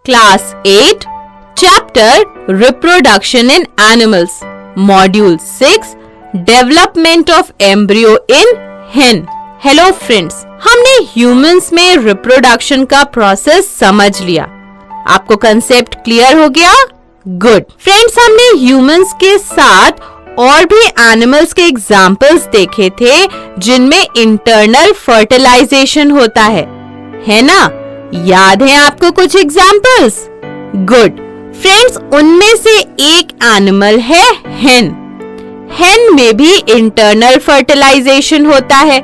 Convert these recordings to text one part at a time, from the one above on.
Class 8, Chapter Reproduction in Animals, Module 6, Development of Embryo in Hen. Hello friends, हमने humans में reproduction का process समझ लिया. आपको concept clear हो गया? Good. Friends, हमने humans के साथ और भी animals के examples देखे थे जिनमें internal fertilization होता है ना? याद है आपको कुछ एग्जाम्पल्स? गुड फ्रेंड्स, उनमें से एक एनिमल है हेन. हेन में भी इंटरनल फर्टिलाइजेशन होता है.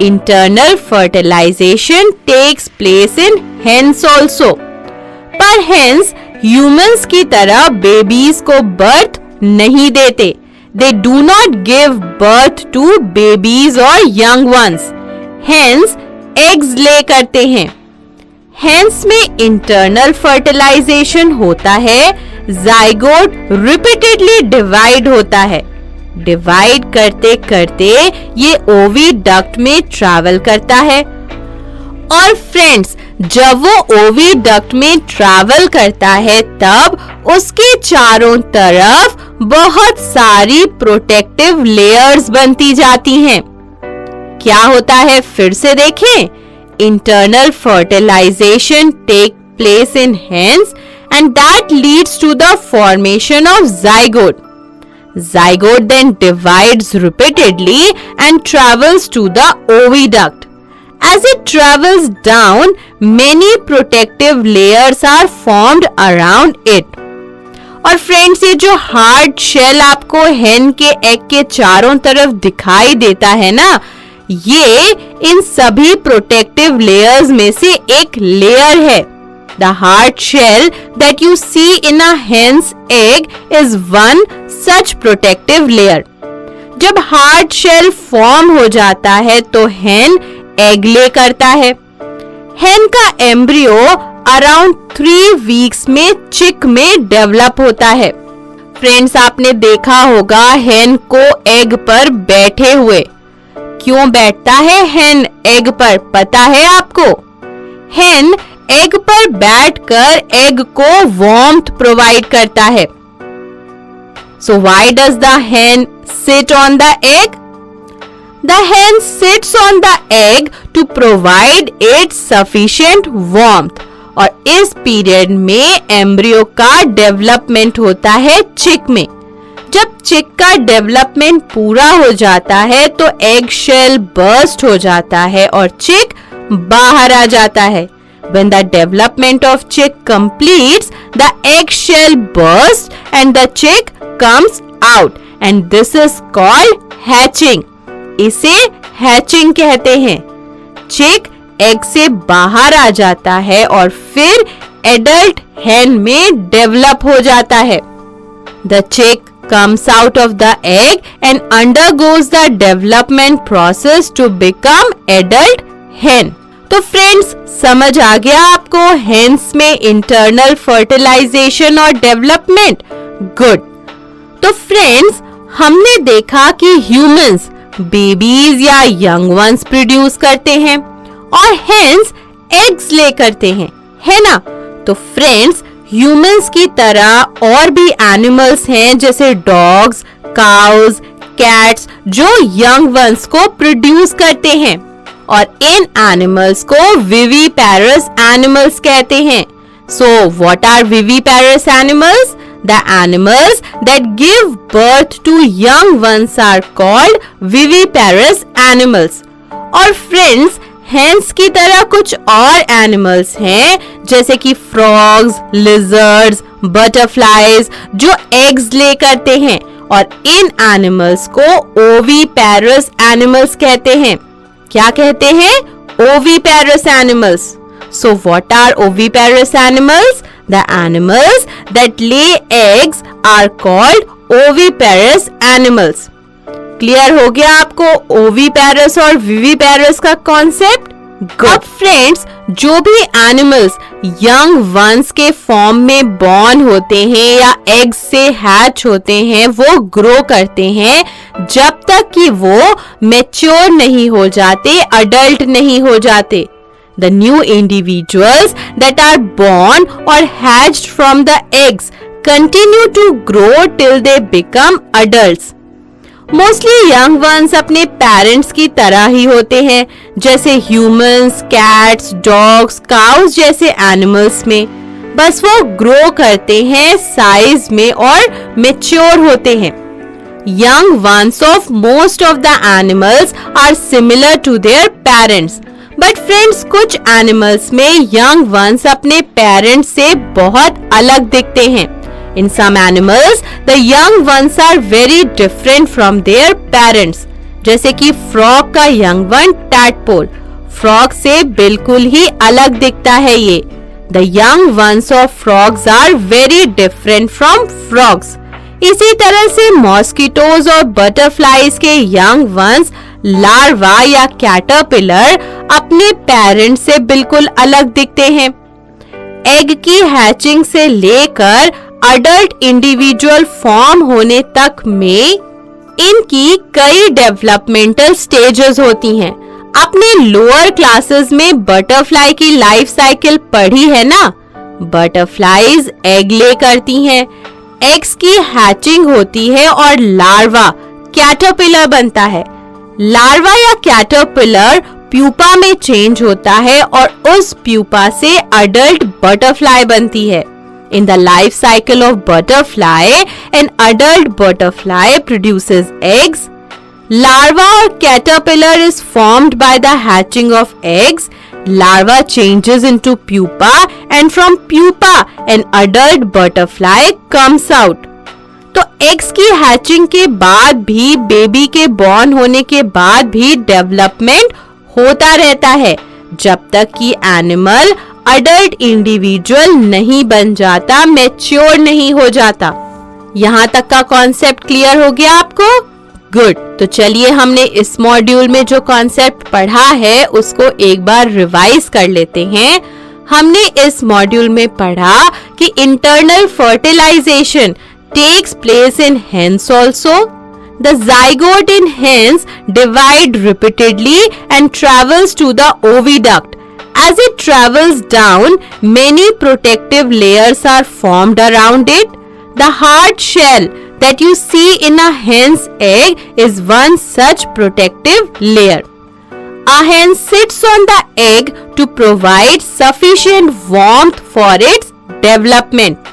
Internal fertilisation takes place in hens also. पर हेन्स ह्यूमंस की तरह बेबीज को बर्थ नहीं देते. They do not give birth to babies और young ones. Hens eggs lay करते हैं. हेन्स में इंटरनल फर्टिलाइजेशन होता है. जाइगोट रिपीटेडली डिवाइड होता है. डिवाइड करते करते ये ओविडक्ट में ट्रैवल करता है. और फ्रेंड्स, जब वो ओविडक्ट में ट्रैवल करता है तब उसके चारों तरफ बहुत सारी प्रोटेक्टिव लेयर्स बनती जाती हैं. क्या होता है फिर से देखें. Internal fertilization takes place in hens and that leads to the formation of zygote. Zygote then divides repeatedly and travels to the oviduct. As it travels down, many protective layers are formed around it. और friends, ये जो hard shell आपको हेन के egg के चारों तरफ दिखाई देता है ना, ये इन सभी प्रोटेक्टिव लेयर्स में से एक लेयर है. The hard shell that you see in a hen's egg is one such protective layer. जब हार्ड शेल फॉर्म हो जाता है तो हेन एग ले करता है. हेन का एम्ब्रियो अराउंड 3 वीक्स में चिक में डेवलप होता है. फ्रेंड्स, आपने देखा होगा हेन को एग पर बैठे हुए. क्यों बैठता है हेन एग पर, पता है आपको? हेन एग पर बैठकर एग को वार्मथ प्रोवाइड करता है. So why does the hen sit on the egg? The hen sits on the egg to provide it sufficient warmth. और इस पीरियड में एम्ब्रियो का डेवलपमेंट होता है चिक में. जब चिक का डेवलपमेंट पूरा हो जाता है तो एग शेल बर्स्ट हो जाता है और चिक बाहर आ जाता है. When the development of chick completes, the egg shell bursts and the chick comes out and this is called hatching. इसे hatching कहते हैं. चिक एग से बाहर आ जाता है और फिर एडल्ट hen में डेवलप हो जाता है. The chick comes out of the egg and undergoes the development process to become adult hen. तो फ्रेंड्स, समझ आ गया आपको हेन्स में इंटरनल फर्टिलाइजेशन और डेवलपमेंट? गुड. तो फ्रेंड्स, हमने देखा कि ह्यूमंस बेबीज या यंग वंस प्रोड्यूस करते हैं और हेन्स एग्स ले करते हैं, है ना? तो फ्रेंड्स, ह्यूमंस की तरह और भी एनिमल्स हैं जैसे डॉग्स, काउज, कैट्स जो यंग वंस को प्रोड्यूस करते हैं और इन एनिमल्स को विविपेरस एनिमल्स कहते हैं. So what are viviparous animals? The animals that give birth to young ones are called viviparous animals. और फ्रेंड्स, हेन्स की तरह कुछ और एनिमल्स हैं जैसे कि फ्रॉग्स, लिजर्ड्स, बटरफ्लाइज जो एग्स ले करते हैं और इन एनिमल्स को ओविपेरस एनिमल्स कहते हैं. क्या कहते हैं? Oviparous animals. So what are oviparous animals? The animals that lay eggs are called oviparous animals. Clear हो गया आपको ओविपेरस और विविपेरस का कॉन्सेप्ट? अब फ्रेंड्स, जो भी एनिमल्स यंग वंस के फॉर्म में बॉर्न होते हैं या एग से हैच होते हैं वो ग्रो करते हैं जब तक कि वो मैच्योर नहीं हो जाते, अडल्ट नहीं हो जाते. The new individuals that are born or hatched from the eggs continue to grow till they become adults. Mostly young ones अपने parents की तरह ही होते हैं, जैसे humans, cats, dogs, cows जैसे animals में. बस वो grow करते हैं size में और mature होते हैं. Young ones of most of the animals are similar to their parents. But friends, कुछ animals में young ones अपने parents से बहुत अलग दिखते हैं. In some animals, the young ones are very different from their parents. जैसे कि frog का young one tadpole. Frog से बिल्कुल ही अलग दिखता है ये. The young ones of frogs are very different from frogs. इसी तरह से mosquitoes और butterflies के young ones, larva या caterpillar अपने parents से बिल्कुल अलग दिखते हैं. Egg की hatching से लेकर adult individual form होने तक में इनकी कई developmental stages होती हैं. आपने lower classes में butterfly की life cycle पढ़ी है ना? Butterflies egg lay करती हैं. Eggs की hatching होती है और larva caterpillar बनता है. Larva या caterpillar pupa में change होता है और उस pupa से adult butterfly बनती है. In the life cycle of butterfly, an adult butterfly produces eggs. Larva or caterpillar is formed by the hatching of eggs. Larva changes into pupa and from pupa an adult butterfly comes out. तो eggs की hatching के बाद भी baby के born होने के बाद भी development होता रहता है जब तक कि animal adult individual नहीं बन जाता, mature नहीं हो जाता. यहाँ तक का concept clear हो गया आपको? Good. तो चलिए हमने इस मॉड्यूल में जो कॉन्सेप्ट पढ़ा है उसको एक बार रिवाइज कर लेते हैं. हमने इस मॉड्यूल में पढ़ा कि internal fertilisation takes place in hens also. The zygote in hens divide repeatedly and travels to the oviduct. As it travels down, many protective layers are formed around it. The hard shell that you see in a hen's egg is one such protective layer. A hen sits on the egg to provide sufficient warmth for its development.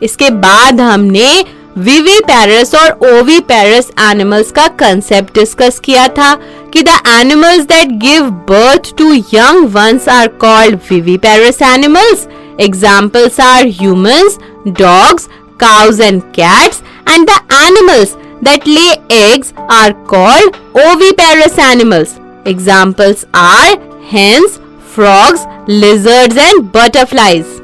इसके बाद हमने viviparous और oviparous animals का concept discuss किया था कि the animals that give birth to young ones are called viviparous animals. Examples are humans, dogs, cows and cats, and the animals that lay eggs are called oviparous animals. Examples are hens, frogs, lizards and butterflies.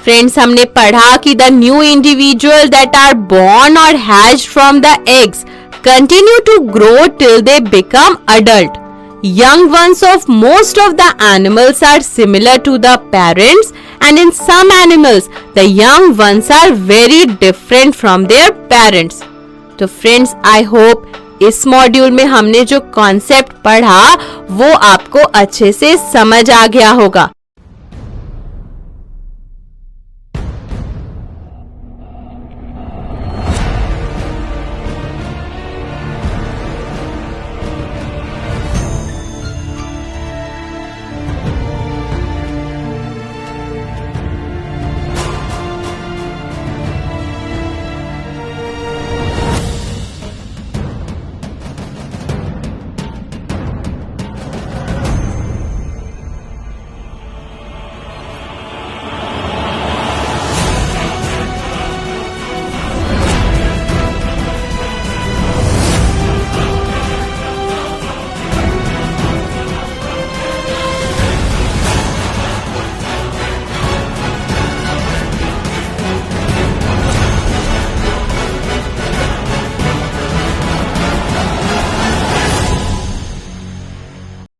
Friends, हमने पढ़ा कि the new individual that are born or hatched from the eggs continue to grow till they become adult. Young ones of most of the animals are similar to the parents, and in some animals the young ones are very different from their parents. तो friends, I hope इस module में हमने जो concept पढ़ा वो आपको अच्छे से समझ आ गया होगा.